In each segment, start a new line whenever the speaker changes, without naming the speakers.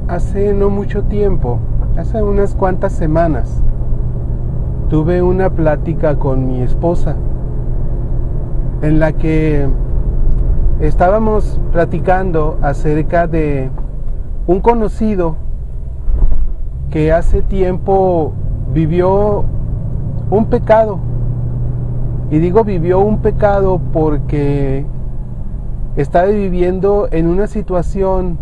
Hace no mucho tiempo, hace unas cuantas semanas, tuve una plática con mi esposa en la que estábamos platicando acerca de un conocido que hace tiempo vivió un pecado. Y digo vivió un pecado porque estaba viviendo en una situación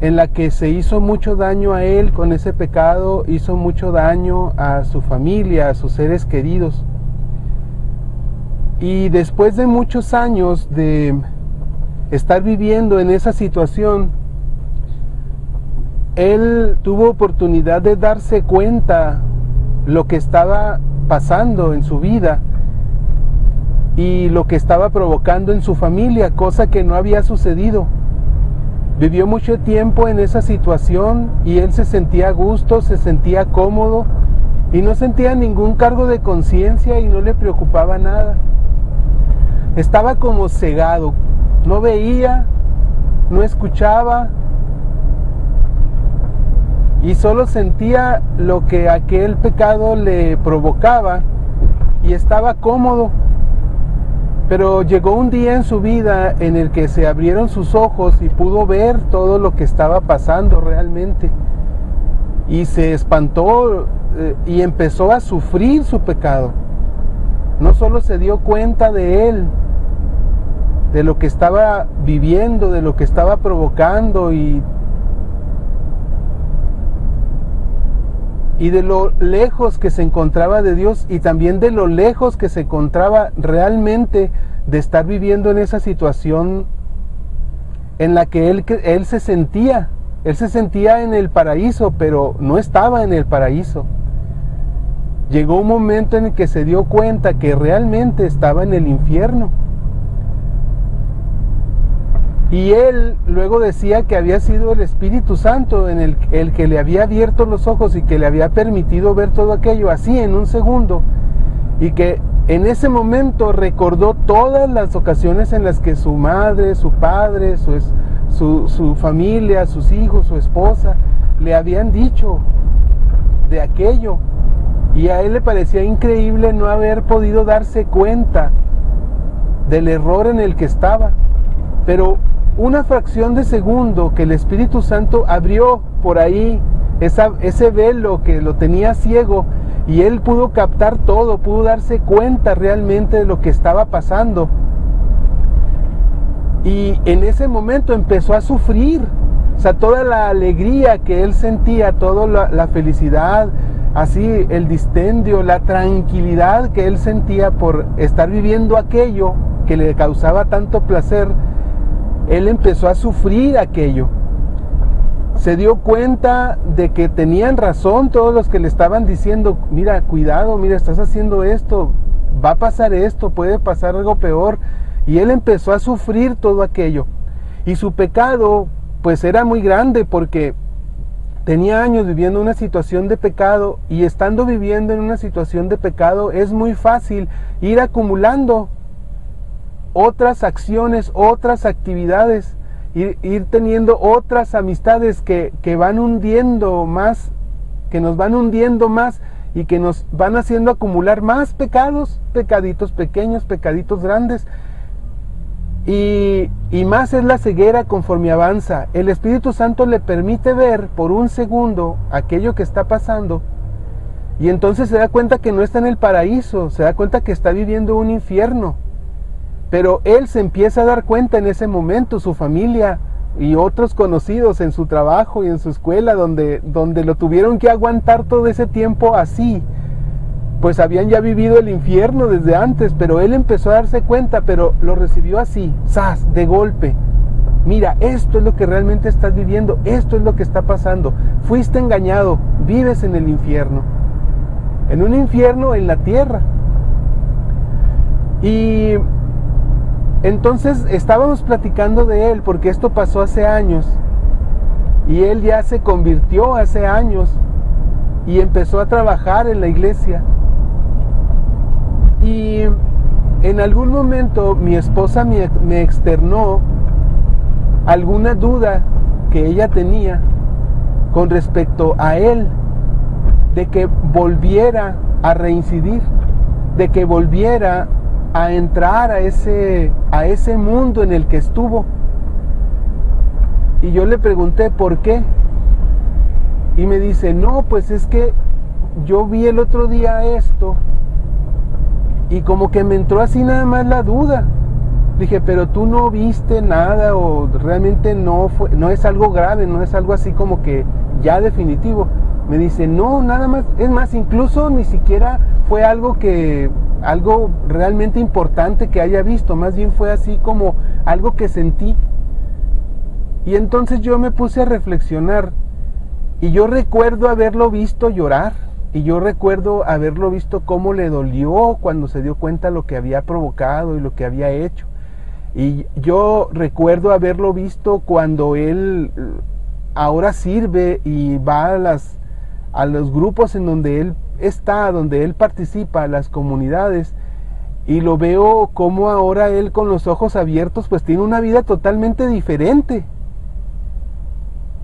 en la que se hizo mucho daño a él con ese pecado, hizo mucho daño a su familia, a sus seres queridos. Y después de muchos años de estar viviendo en esa situación, él tuvo oportunidad de darse cuenta lo que estaba pasando en su vida y lo que estaba provocando en su familia, cosa que no había sucedido. Vivió mucho tiempo en esa situación y él se sentía a gusto, se sentía cómodo y no sentía ningún cargo de conciencia y no le preocupaba nada. Estaba como cegado, no veía, no escuchaba y solo sentía lo que aquel pecado le provocaba y estaba cómodo. Pero llegó un día en su vida en el que se abrieron sus ojos y pudo ver todo lo que estaba pasando realmente. Y se espantó y empezó a sufrir su pecado. No solo se dio cuenta de él, de lo que estaba viviendo, de lo que estaba provocando y de lo lejos que se encontraba de Dios y también de lo lejos que se encontraba realmente de estar viviendo en esa situación en la que él se sentía en el paraíso, pero no estaba en el paraíso. Llegó un momento en el que se dio cuenta que realmente estaba en el infierno. Y él luego decía que había sido el Espíritu Santo el que le había abierto los ojos y que le había permitido ver todo aquello así en un segundo. Y que en ese momento recordó todas las ocasiones en las que su madre, su padre, su familia, sus hijos, su esposa, le habían dicho de aquello. Y a él le parecía increíble no haber podido darse cuenta del error en el que estaba. Pero una fracción de segundo que el Espíritu Santo abrió por ahí ese velo que lo tenía ciego y él pudo captar todo, pudo darse cuenta realmente de lo que estaba pasando. Y en ese momento empezó a sufrir, o sea, toda la alegría que él sentía, toda la felicidad, así el distendio, la tranquilidad que él sentía por estar viviendo aquello que le causaba tanto placer. Él empezó a sufrir aquello. Se dio cuenta de que tenían razón todos los que le estaban diciendo, mira, cuidado, mira, estás haciendo esto, va a pasar esto, puede pasar algo peor. Y él empezó a sufrir todo aquello. Y su pecado, pues era muy grande porque tenía años viviendo una situación de pecado y estando viviendo en una situación de pecado es muy fácil ir acumulando otras acciones, otras actividades, ir teniendo otras amistades que van hundiendo más, que nos van hundiendo más y que nos van haciendo acumular más pecados, pecaditos pequeños, pecaditos grandes. Y más es la ceguera conforme avanza. El Espíritu Santo le permite ver por un segundo aquello que está pasando y entonces se da cuenta que no está en el paraíso, se da cuenta que está viviendo un infierno. Pero él se empieza a dar cuenta en ese momento, su familia y otros conocidos en su trabajo y en su escuela, donde lo tuvieron que aguantar todo ese tiempo así, pues habían ya vivido el infierno desde antes, pero él empezó a darse cuenta, pero lo recibió así, ¡zas!, de golpe. Mira, esto es lo que realmente estás viviendo, esto es lo que está pasando. Fuiste engañado, vives en el infierno, en un infierno en la tierra. Y entonces estábamos platicando de él porque esto pasó hace años y él ya se convirtió hace años y empezó a trabajar en la iglesia. Y en algún momento mi esposa me externó alguna duda que ella tenía con respecto a él, de que volviera a reincidir, de que volviera a entrar a ese mundo en el que estuvo. Y yo le pregunté por qué. Y me dice, no, pues es que yo vi el otro día esto y como que me entró así nada más la duda. Dije, pero tú no viste nada o realmente no es algo grave, no es algo así como que ya definitivo. Me dice, no, nada más, es más, incluso ni siquiera fue algo realmente importante que haya visto, más bien fue así como algo que sentí. Y entonces yo me puse a reflexionar y yo recuerdo haberlo visto llorar y yo recuerdo haberlo visto cómo le dolió cuando se dio cuenta lo que había provocado y lo que había hecho. Y yo recuerdo haberlo visto cuando él ahora sirve y va a los grupos en donde él está, donde él participa, a las comunidades, y lo veo como ahora él con los ojos abiertos pues tiene una vida totalmente diferente.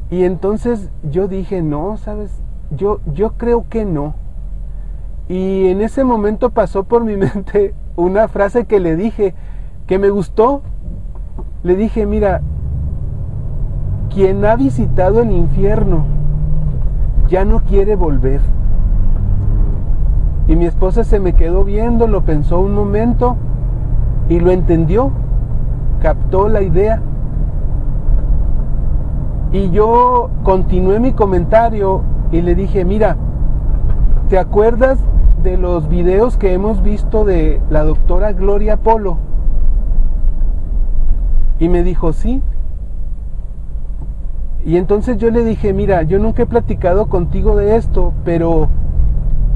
Y entonces yo dije, no, ¿sabes? Yo creo que no. Y en ese momento pasó por mi mente una frase que le dije, que me gustó. Le dije, mira, quien ha visitado el infierno ya no quiere volver. Y mi esposa se me quedó viendo, lo pensó un momento y lo entendió, captó la idea. Y yo continué mi comentario y le dije, mira, ¿te acuerdas de los videos que hemos visto de la doctora Gloria Polo? Y me dijo, sí. Y entonces yo le dije, mira, yo nunca he platicado contigo de esto, pero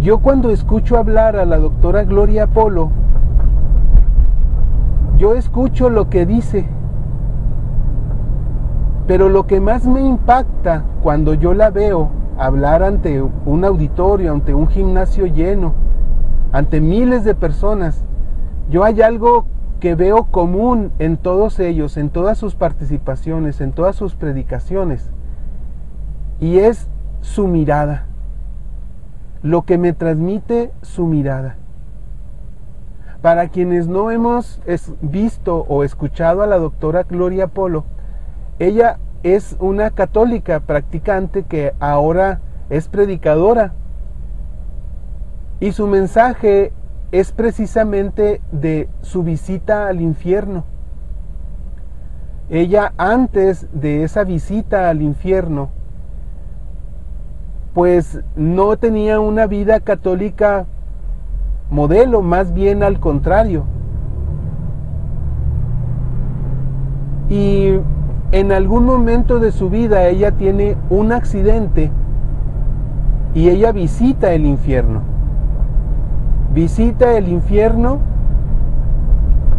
yo cuando escucho hablar a la doctora Gloria Polo, yo escucho lo que dice. Pero lo que más me impacta cuando yo la veo hablar ante un auditorio, ante un gimnasio lleno, ante miles de personas, yo hay algo que veo común en todos ellos, en todas sus participaciones, en todas sus predicaciones, y es su mirada, lo que me transmite su mirada. Para quienes no hemos visto o escuchado a la doctora Gloria Polo, ella es una católica practicante que ahora es predicadora y su mensaje es precisamente de su visita al infierno. Ella antes de esa visita al infierno pues no tenía una vida católica modelo, más bien al contrario. Y en algún momento de su vida ella tiene un accidente y ella visita el infierno. Visita el infierno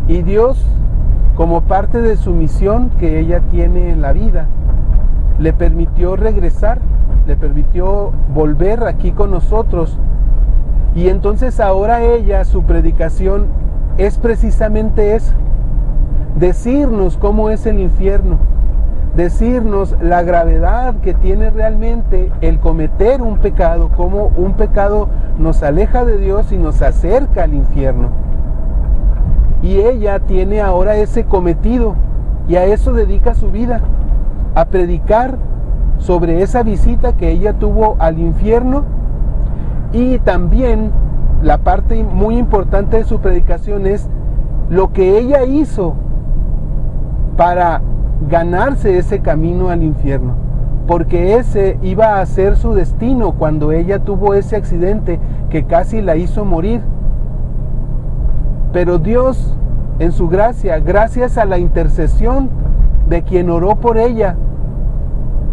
y Dios, como parte de su misión que ella tiene en la vida, le permitió regresar, le permitió volver aquí con nosotros. Y entonces ahora ella, su predicación es precisamente eso, decirnos cómo es el infierno, decirnos la gravedad que tiene realmente el cometer un pecado, cómo un pecado nos aleja de Dios y nos acerca al infierno. Y ella tiene ahora ese cometido y a eso dedica su vida, a predicar sobre esa visita que ella tuvo al infierno. Y también la parte muy importante de su predicación es lo que ella hizo para ganarse ese camino al infierno, porque ese iba a ser su destino cuando ella tuvo ese accidente que casi la hizo morir. Pero Dios, en su gracia, gracias a la intercesión de quien oró por ella,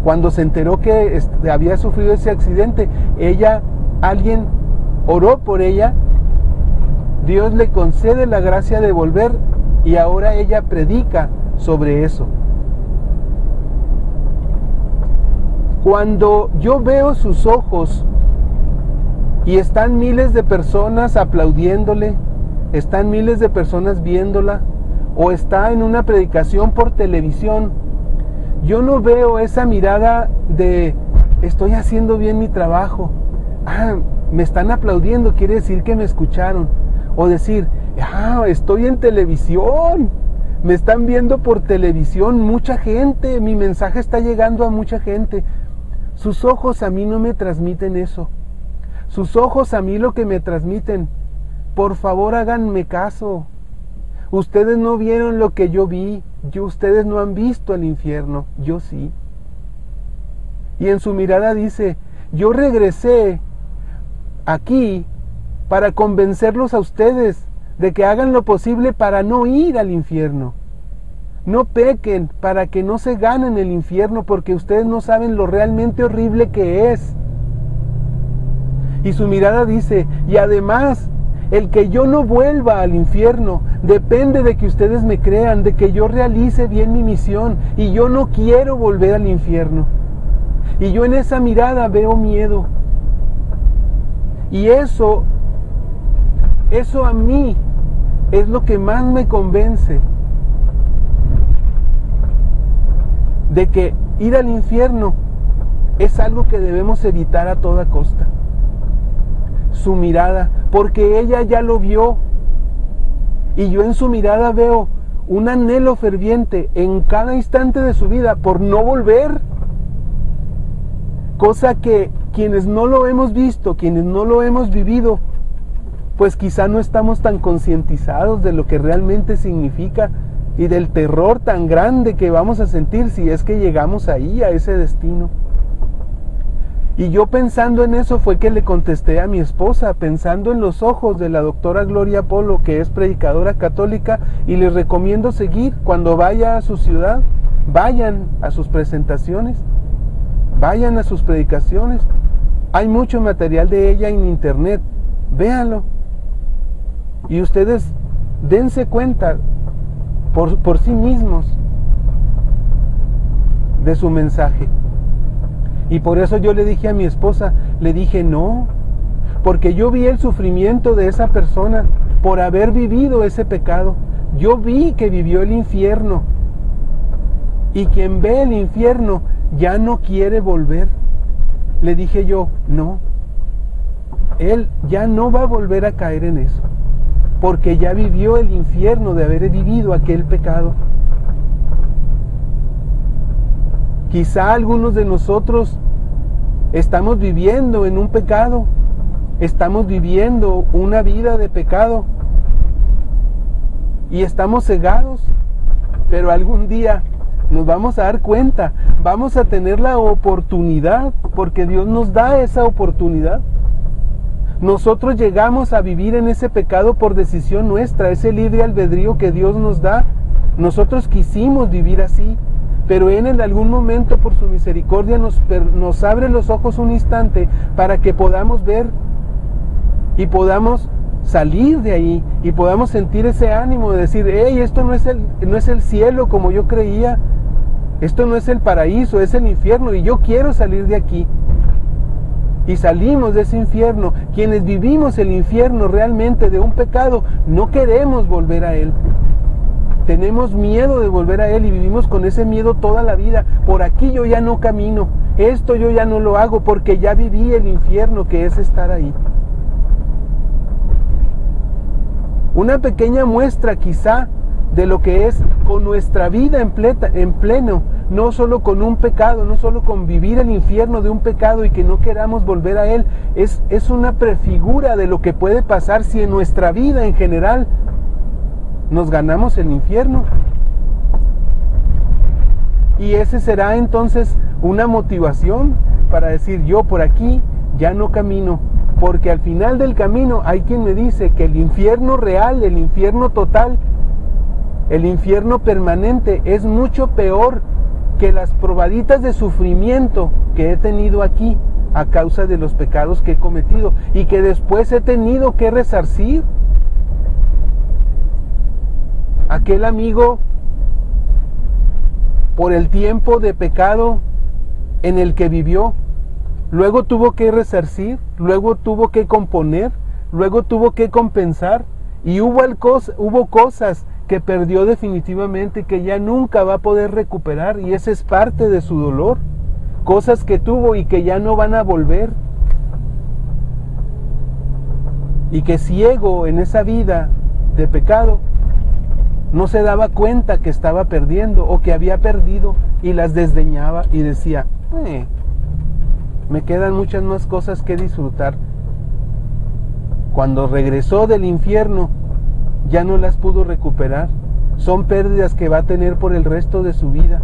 cuando se enteró que había sufrido ese accidente, alguien oró por ella, Dios le concede la gracia de volver y ahora ella predica sobre eso. Cuando yo veo sus ojos y están miles de personas aplaudiéndole, están miles de personas viéndola, o está en una predicación por televisión, yo no veo esa mirada de estoy haciendo bien mi trabajo. Me están aplaudiendo, quiere decir que me escucharon. O decir, estoy en televisión, me están viendo por televisión mucha gente, mi mensaje está llegando a mucha gente. Sus ojos a mí no me transmiten eso. Sus ojos a mí lo que me transmiten, por favor háganme caso. Ustedes no vieron lo que yo vi, ustedes no han visto el infierno, yo sí. Y en su mirada dice, yo regresé aquí para convencerlos a ustedes de que hagan lo posible para no ir al infierno. No pequen para que no se ganen el infierno, porque ustedes no saben lo realmente horrible que es. Y su mirada dice, y además, el que yo no vuelva al infierno depende de que ustedes me crean, de que yo realice bien mi misión, y yo no quiero volver al infierno. Y yo en esa mirada veo miedo. Y eso a mí es lo que más me convence de que ir al infierno es algo que debemos evitar a toda costa. Su mirada, porque ella ya lo vio, y yo en su mirada veo un anhelo ferviente en cada instante de su vida por no volver, cosa que quienes no lo hemos visto, quienes no lo hemos vivido, pues quizá no estamos tan concientizados de lo que realmente significa y del terror tan grande que vamos a sentir si es que llegamos ahí, a ese destino. Y yo pensando en eso fue que le contesté a mi esposa, pensando en los ojos de la doctora Gloria Polo, que es predicadora católica, y les recomiendo seguir cuando vaya a su ciudad, vayan a sus presentaciones, vayan a sus predicaciones. Hay mucho material de ella en internet, véanlo. Y ustedes dense cuenta por sí mismos de su mensaje. Y por eso yo le dije a mi esposa, le dije no, porque yo vi el sufrimiento de esa persona por haber vivido ese pecado. Yo vi que vivió el infierno, y quien ve el infierno ya no quiere volver. Le dije yo, no, él ya no va a volver a caer en eso, porque ya vivió el infierno de haber vivido aquel pecado. Quizá algunos de nosotros estamos viviendo en un pecado, estamos viviendo una vida de pecado y estamos cegados, pero algún día nos vamos a dar cuenta, vamos a tener la oportunidad, porque Dios nos da esa oportunidad. Nosotros llegamos a vivir en ese pecado por decisión nuestra, ese libre albedrío que Dios nos da. Nosotros quisimos vivir así, pero Él en algún momento por su misericordia nos abre los ojos un instante para que podamos ver y podamos salir de ahí y podamos sentir ese ánimo de decir, hey, esto no es el cielo como yo creía, esto no es el paraíso, es el infierno, y yo quiero salir de aquí. Y salimos de ese infierno. Quienes vivimos el infierno realmente de un pecado, no queremos volver a él. Tenemos miedo de volver a él y vivimos con ese miedo toda la vida. Por aquí yo ya no camino, esto yo ya no lo hago porque ya viví el infierno que es estar ahí. Una pequeña muestra quizá de lo que es con nuestra vida en pleno, no solo con un pecado, no solo con vivir el infierno de un pecado y que no queramos volver a él, es una prefigura de lo que puede pasar si en nuestra vida en general nos ganamos el infierno. Y ese será entonces una motivación para decir, yo por aquí ya no camino, porque al final del camino hay quien me dice que el infierno real, el infierno total, el infierno permanente es mucho peor que las probaditas de sufrimiento que he tenido aquí a causa de los pecados que he cometido y que después he tenido que resarcir. Aquel amigo, por el tiempo de pecado en el que vivió, luego tuvo que resarcir, luego tuvo que componer, luego tuvo que compensar, y hubo cosas que perdió definitivamente y que ya nunca va a poder recuperar, y esa es parte de su dolor, cosas que tuvo y que ya no van a volver, y que ciego en esa vida de pecado no se daba cuenta que estaba perdiendo o que había perdido, y las desdeñaba y decía, me quedan muchas más cosas que disfrutar. Cuando regresó del infierno ya no las pudo recuperar. Son pérdidas que va a tener por el resto de su vida.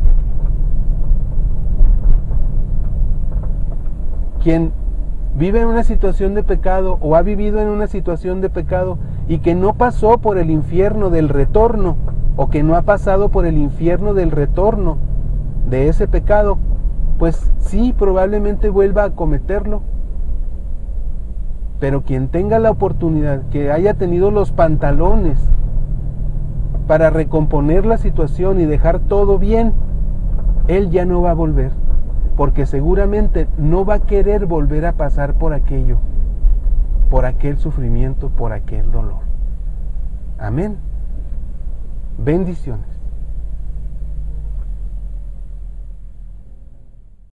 Quien vive en una situación de pecado o ha vivido en una situación de pecado y que no pasó por el infierno del retorno, o que no ha pasado por el infierno del retorno de ese pecado, pues sí, probablemente vuelva a cometerlo. Pero quien tenga la oportunidad, que haya tenido los pantalones para recomponer la situación y dejar todo bien, él ya no va a volver, porque seguramente no va a querer volver a pasar por aquello, por aquel sufrimiento, por aquel dolor. Amén. Bendiciones.